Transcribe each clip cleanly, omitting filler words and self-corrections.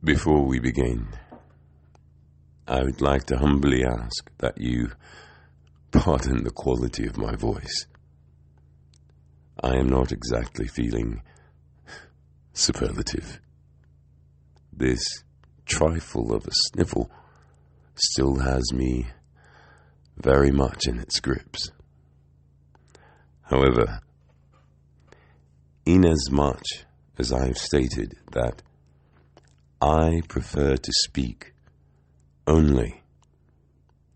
Before we begin, I would like to humbly ask that you pardon the quality of my voice. I am not exactly feeling superlative. This trifle of a sniffle still has me very much in its grips. However, inasmuch as I have stated that I prefer to speak only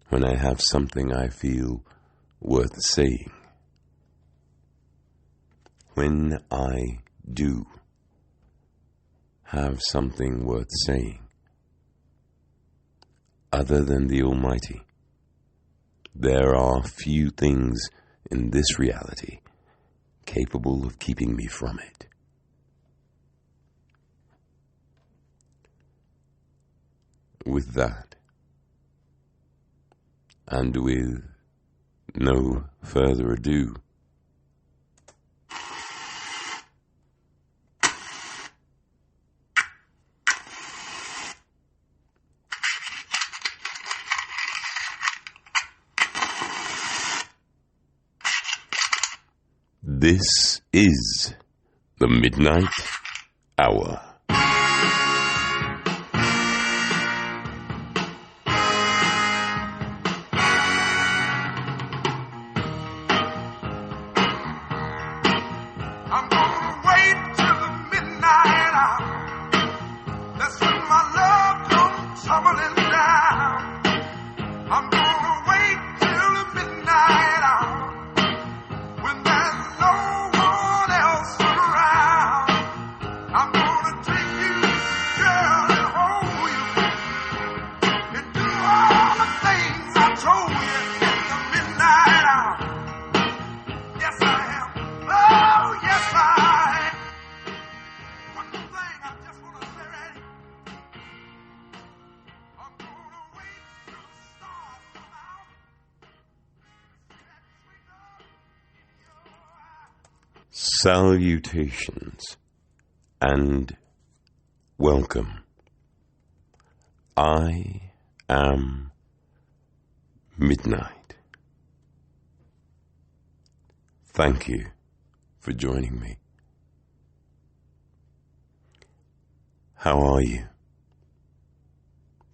when I have something I feel worth saying, when I do have something worth saying, other than the Almighty, there are few things in this reality capable of keeping me from it. With that, and with no further ado, this is the Midnight Hour. Salutations and welcome. I am Midnight. Thank you for joining me. How are you?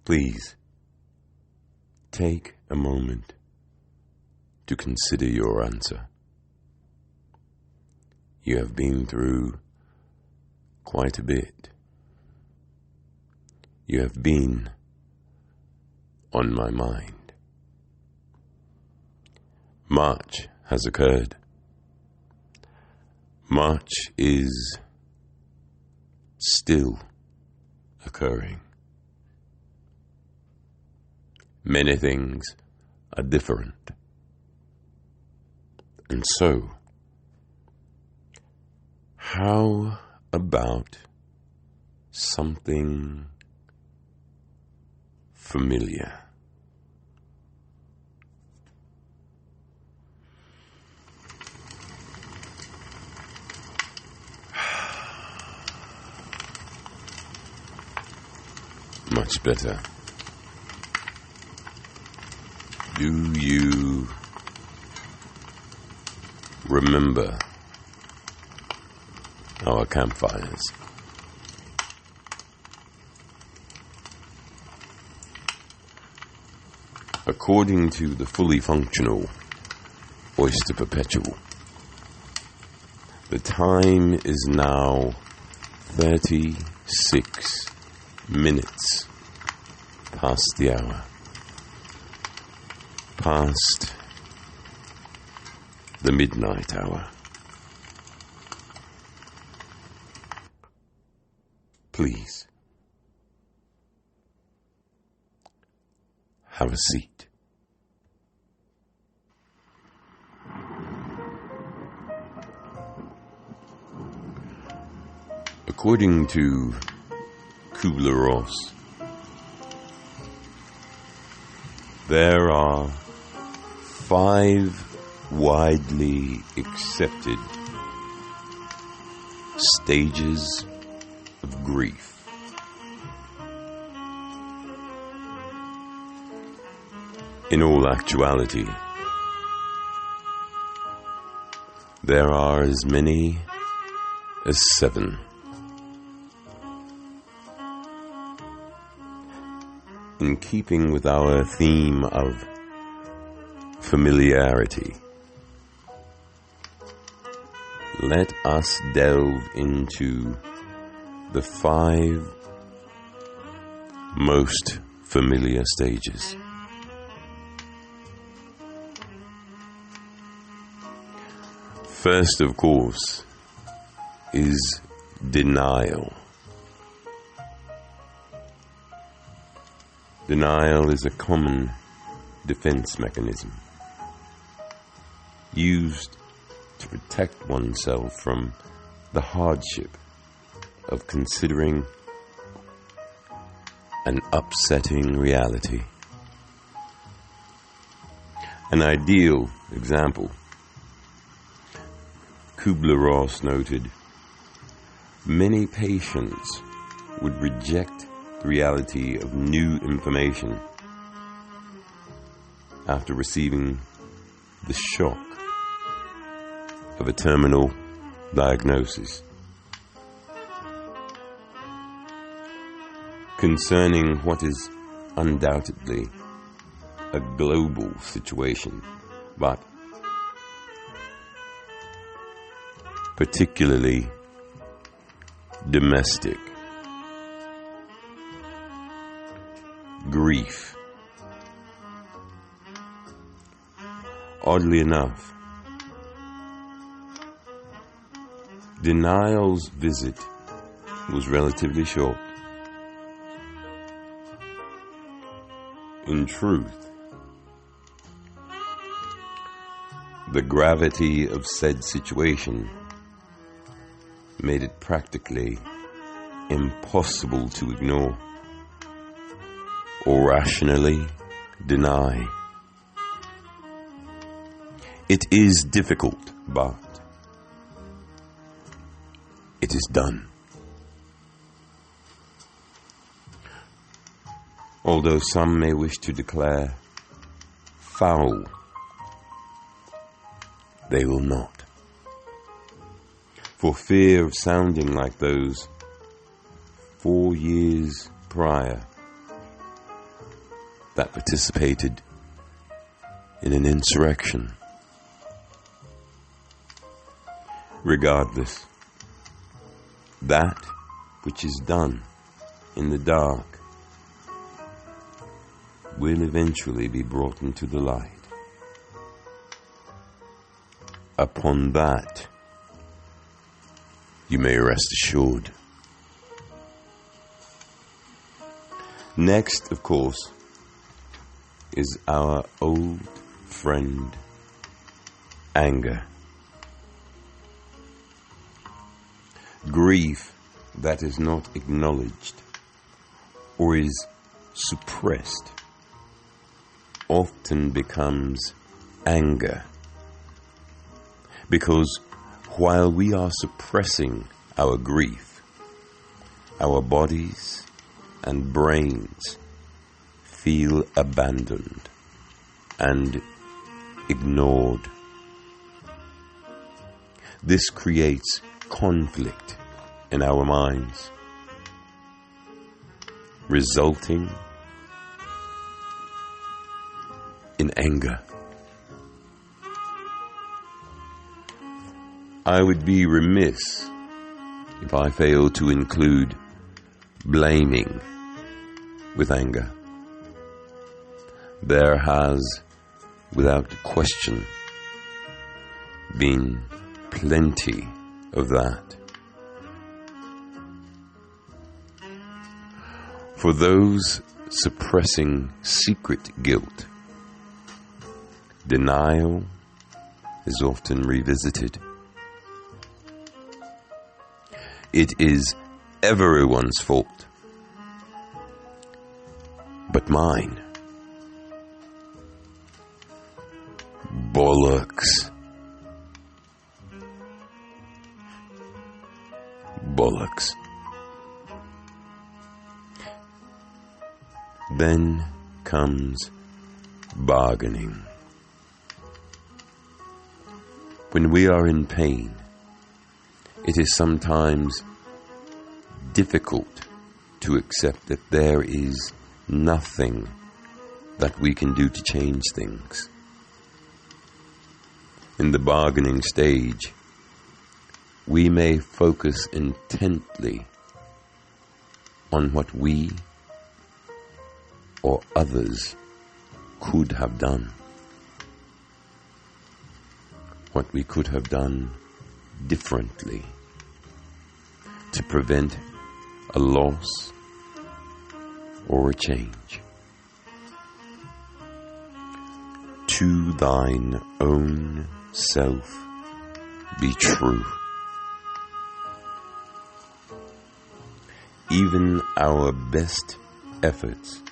Please take a moment to consider your answer. You have been through quite a bit. You have been on my mind. Much has occurred. Much is still occurring. Many things are different. And so, how about something familiar? Much better. Do you remember our campfires? According to the fully functional Oyster Perpetual, the time is now 36 minutes past the hour, past the midnight hour. Please, have a seat. According to Kubler-Ross, there are 5 widely accepted stages of grief. In all actuality, there are as many as 7. In keeping with our theme of familiarity, let us delve into the 5 most familiar stages. First, of course, is denial. Denial is a common defense mechanism used to protect oneself from the hardship of considering an upsetting reality. An ideal example, Kubler-Ross noted, many patients would reject the reality of new information after receiving the shock of a terminal diagnosis. Concerning what is undoubtedly a global situation, but particularly domestic. Grief. Oddly enough, denial's visit was relatively short. In truth, the gravity of said situation made it practically impossible to ignore or rationally deny. It is difficult, but it is done. Although some may wish to declare foul, they will not, for fear of sounding like those 4 years prior that participated in an insurrection. Regardless, that which is done in the dark will eventually be brought into the light. Upon that, you may rest assured. Next, of course, is our old friend, anger. Grief that is not acknowledged or is suppressed often becomes anger, because while we are suppressing our grief, our bodies and brains feel abandoned and ignored. This creates conflict in our minds, resulting in anger. I would be remiss if I failed to include blaming with anger. There has, without question, been plenty of that. For those suppressing secret guilt, denial is often revisited. It is everyone's fault, but mine. Bollocks. Bollocks. Then comes Bargaining. When we are in pain, it is sometimes difficult to accept that there is nothing that we can do to change things. In the bargaining stage, we may focus intently on what we or others could have done, what we could have done differently to prevent a loss or a change. To thine own self be true. Even our best efforts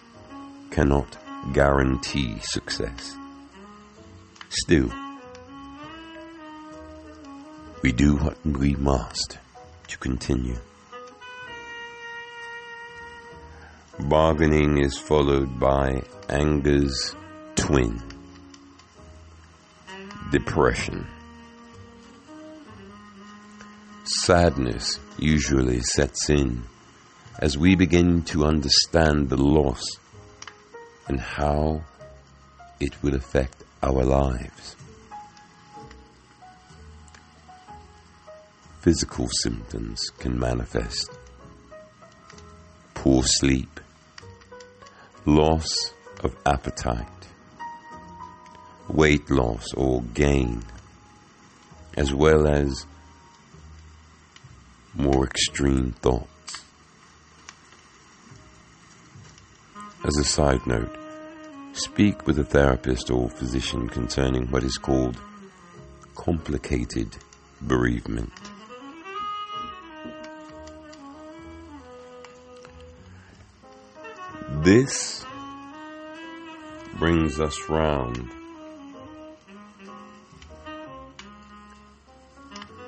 cannot guarantee success. Still, we do what we must to continue. Bargaining is followed by anger's twin, depression. Sadness usually sets in as we begin to understand the loss and how it will affect our lives. Physical symptoms can manifest: poor sleep, loss of appetite, weight loss or gain, as well as more extreme thoughts. As a side note, speak with a therapist or physician concerning what is called complicated bereavement. This brings us round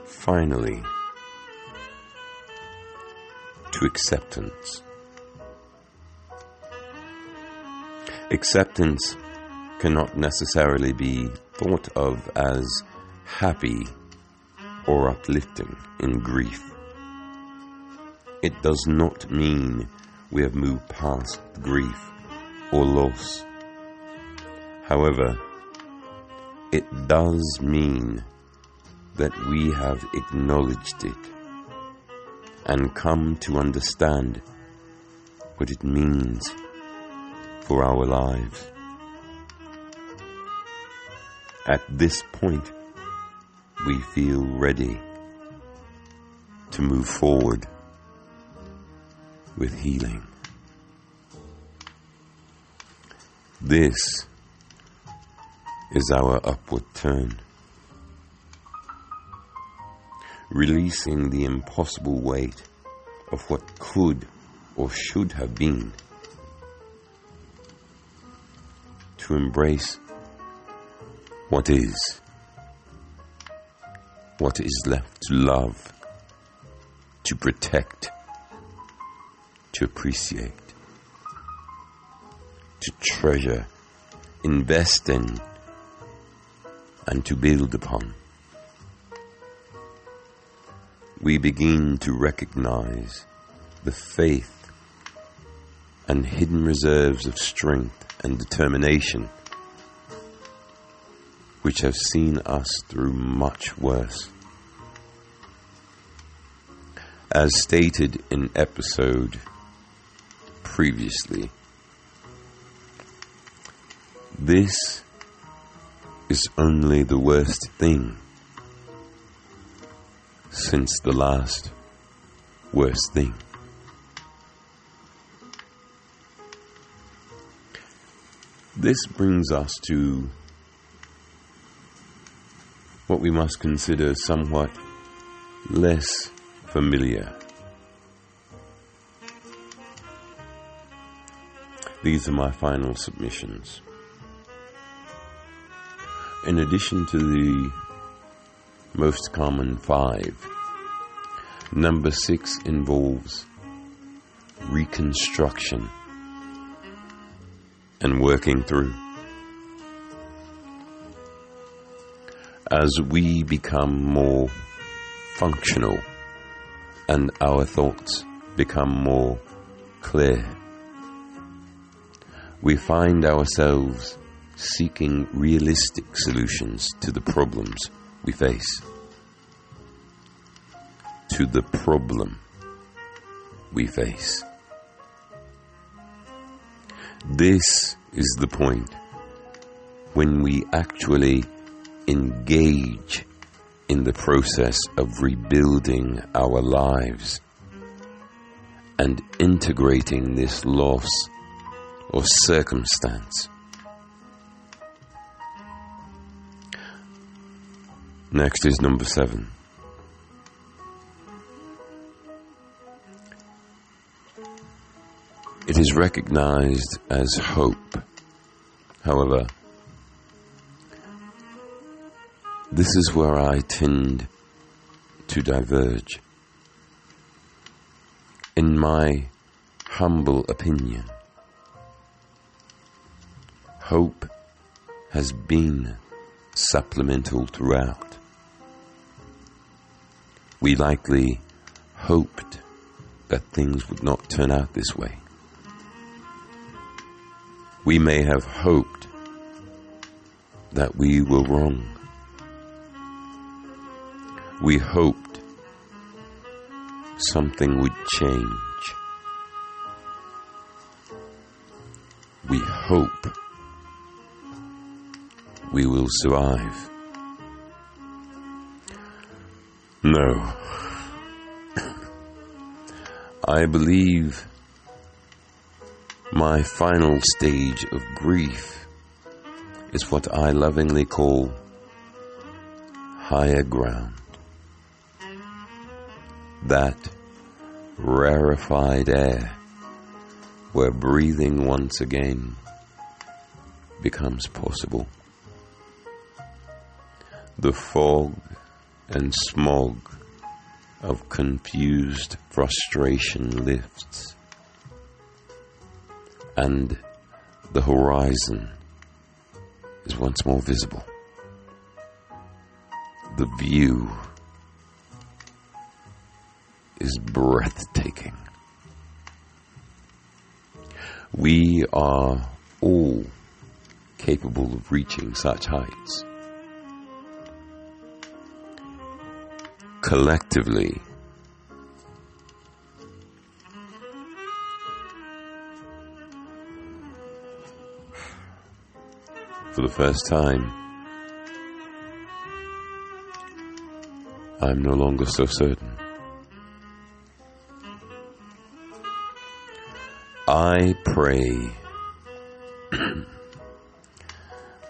finally to acceptance. Acceptance cannot necessarily be thought of as happy or uplifting in grief. It does not mean we have moved past grief or loss. However, it does mean that we have acknowledged it and come to understand what it means for our lives. At this point, we feel ready to move forward with healing. This is our upward turn, releasing the impossible weight of what could or should have been, to embrace what is left to love, to protect, to appreciate, to treasure, invest in, and to build upon. We begin to recognize the faith and hidden reserves of strength and determination which have seen us through much worse. As stated in episode previously, this is only the worst thing since the last worst thing. This brings us to what we must consider somewhat less familiar. These are my final submissions. In addition to the most common 5, number 6 involves reconstruction and working through. as we become more functional and our thoughts become more clear, we find ourselves seeking realistic solutions to the problems we face. To the problem we face. This is the point when we actually engage in the process of rebuilding our lives and integrating this loss or circumstance. Next is number 7. It is recognized as hope. However, this is where I tend to diverge. In my humble opinion, hope has been supplemental throughout. We likely hoped that things would not turn out this way. We may have hoped that we were wrong. We hoped something would change. We hope we will survive. No. I believe my final stage of grief is what I lovingly call higher ground. That rarefied air where breathing once again becomes possible. The fog and smog of confused frustration lifts, and the horizon is once more visible. The view is breathtaking. We are all capable of reaching such heights. Collectively, for the first time, I'm no longer so certain. I pray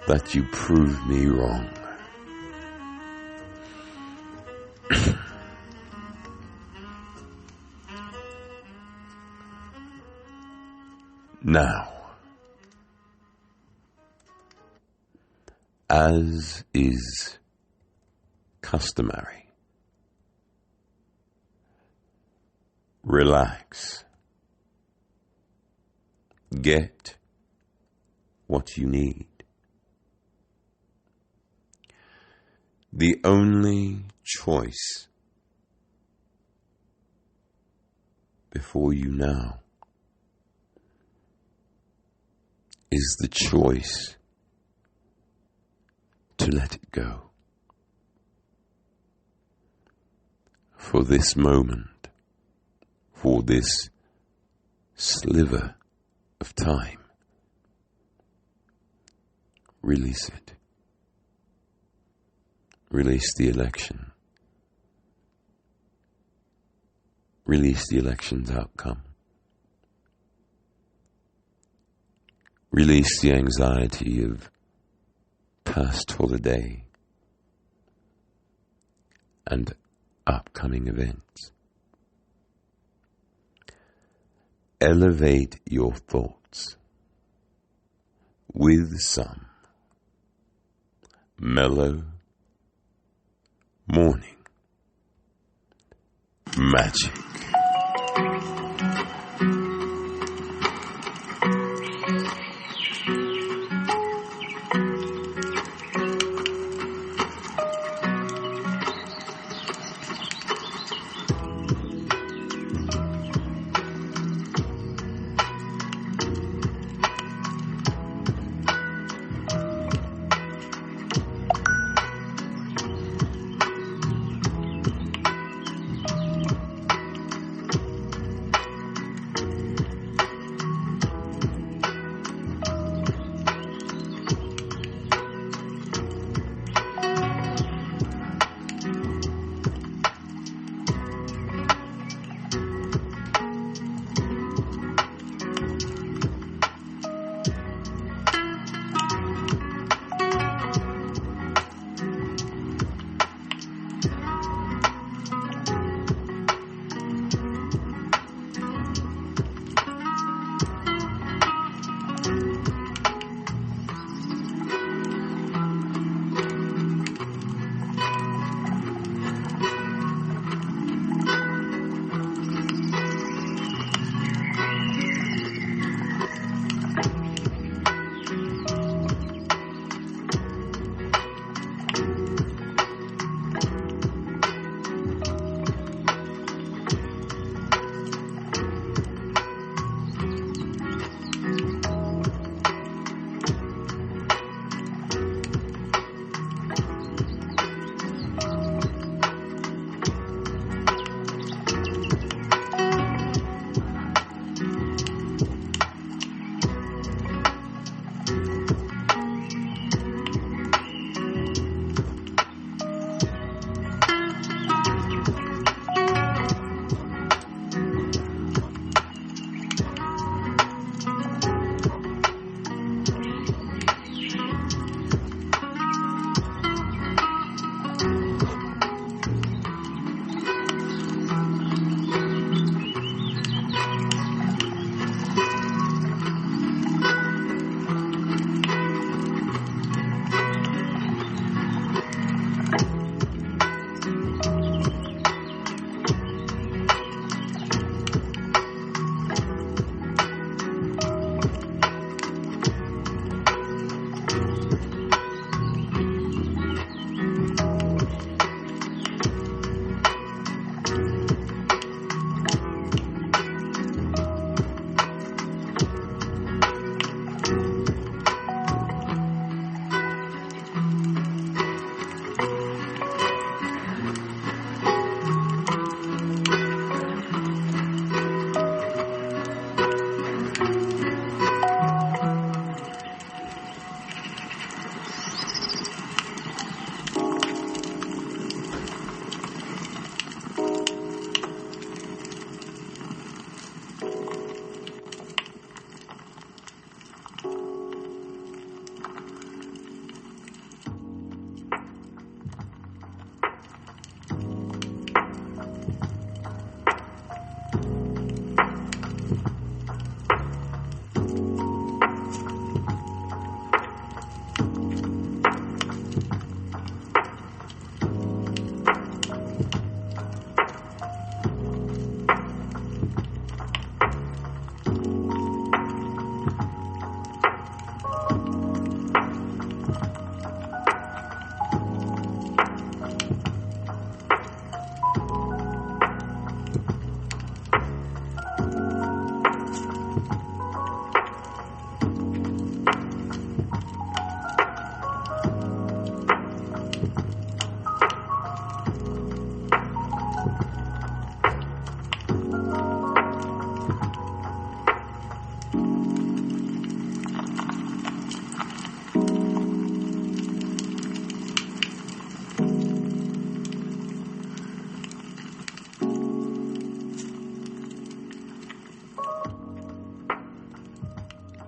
that you prove me wrong. Now, as is customary, relax. Get what you need. The only choice before you now is the choice to let it go. For this moment, for this sliver of time, release it. Release the election. Release the election's outcome. Release the anxiety of past holiday and upcoming events. Elevate your thoughts with some mellow morning magic.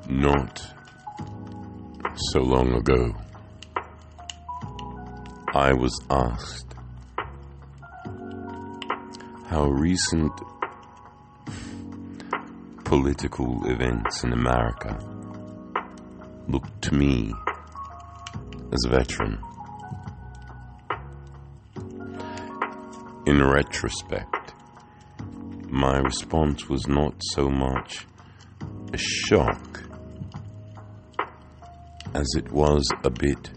Not so long ago, I was asked how recent political events in America looked to me as a veteran. In retrospect, my response was not so much a shock as it was a bit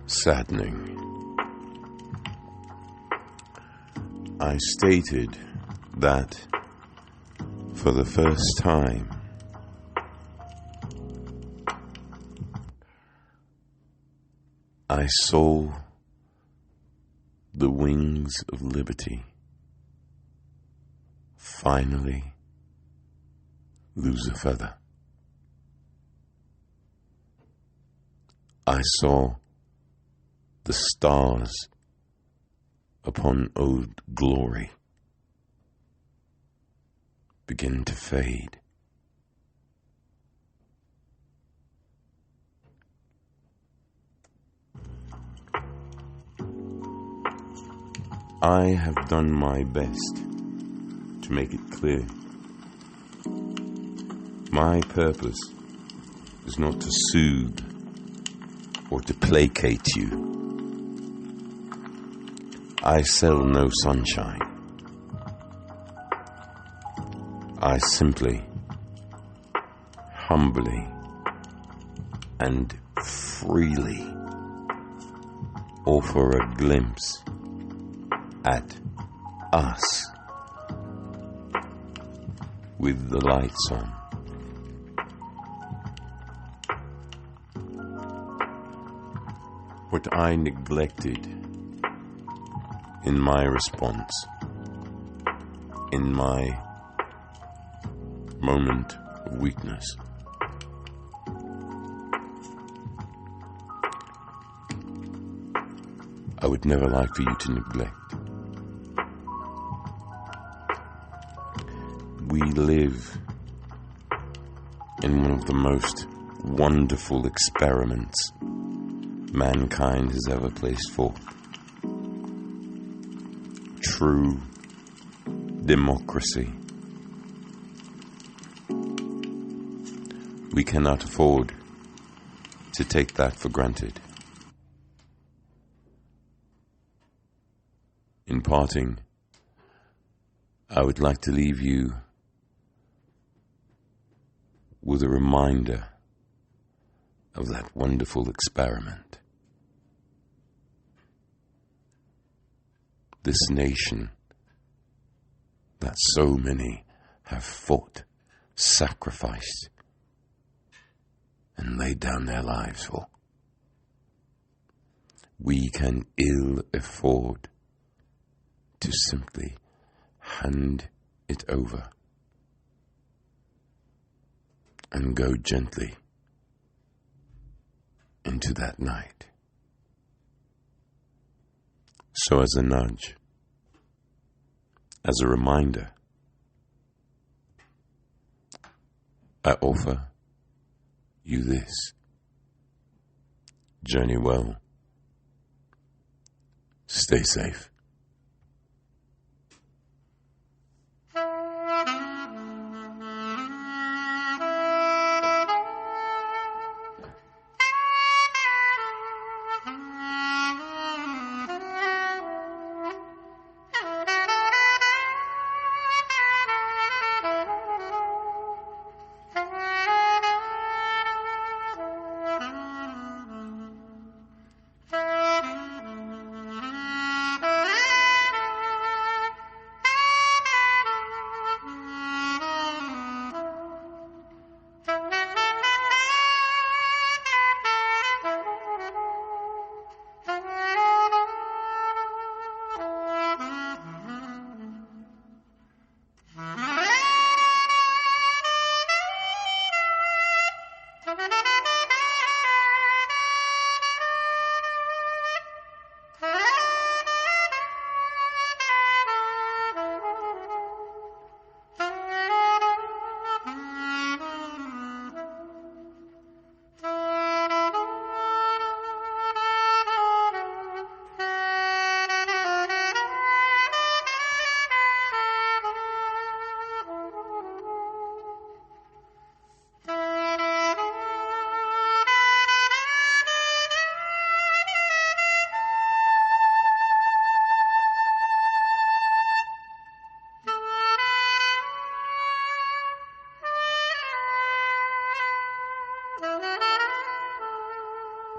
saddening. I stated that for the first time I saw the wings of liberty finally lose a feather. I saw the stars upon Old Glory begin to fade. I have done my best to make it clear. My purpose is not to soothe or to placate you. I sell no sunshine. I simply, humbly, and freely offer a glimpse at us with the lights on. What I neglected in my response, in my moment of weakness, I would never like for you to neglect. We live in one of the most wonderful experiments mankind has ever placed forth. True democracy. We cannot afford to take that for granted. In parting, I would like to leave you with a reminder of that wonderful experiment. This nation that so many have fought, sacrificed, and laid down their lives for. We can ill afford to simply hand it over and go gently into that night. So as a nudge, as a reminder, I offer you this. Journey well. Stay safe.